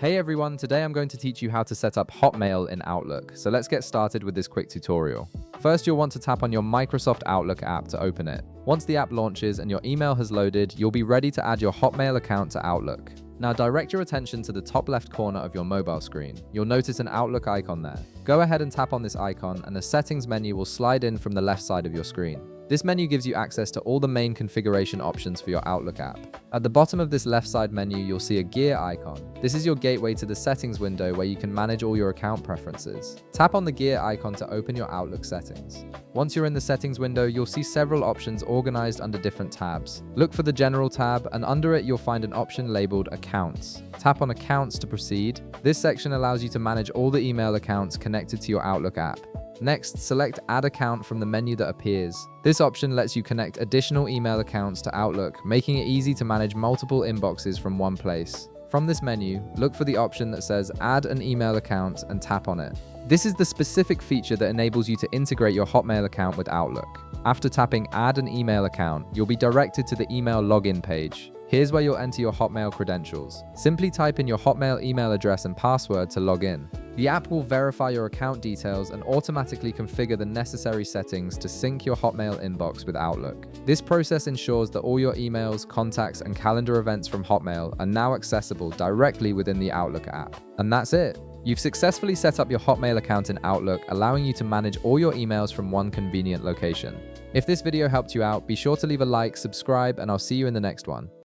Hey everyone, today I'm going to teach you how to set up Hotmail in Outlook. So let's get started with this quick tutorial. First, you'll want to tap on your Microsoft Outlook app to open it. Once the app launches and your email has loaded, you'll be ready to add your Hotmail account to Outlook. Now direct your attention to the top left corner of your mobile screen. You'll notice an Outlook icon there. Go ahead and tap on this icon and the settings menu will slide in from the left side of your screen. This menu gives you access to all the main configuration options for your Outlook app. At the bottom of this left side menu, you'll see a gear icon. This is your gateway to the settings window where you can manage all your account preferences. Tap on the gear icon to open your Outlook settings. Once you're in the settings window, you'll see several options organized under different tabs. Look for the General tab, and under it you'll find an option labeled Accounts. Tap on Accounts to proceed. This section allows you to manage all the email accounts connected to your Outlook app. Next, select Add Account from the menu that appears. This option lets you connect additional email accounts to Outlook, making it easy to manage multiple inboxes from one place. From this menu, look for the option that says Add an email account and tap on it. This is the specific feature that enables you to integrate your Hotmail account with Outlook. After tapping Add an email account, you'll be directed to the email login page. Here's where you'll enter your Hotmail credentials. Simply type in your Hotmail email address and password to log in. The app will verify your account details and automatically configure the necessary settings to sync your Hotmail inbox with Outlook. This process ensures that all your emails, contacts, and calendar events from Hotmail are now accessible directly within the Outlook app. And that's it. You've successfully set up your Hotmail account in Outlook, allowing you to manage all your emails from one convenient location. If this video helped you out, be sure to leave a like, subscribe, and I'll see you in the next one.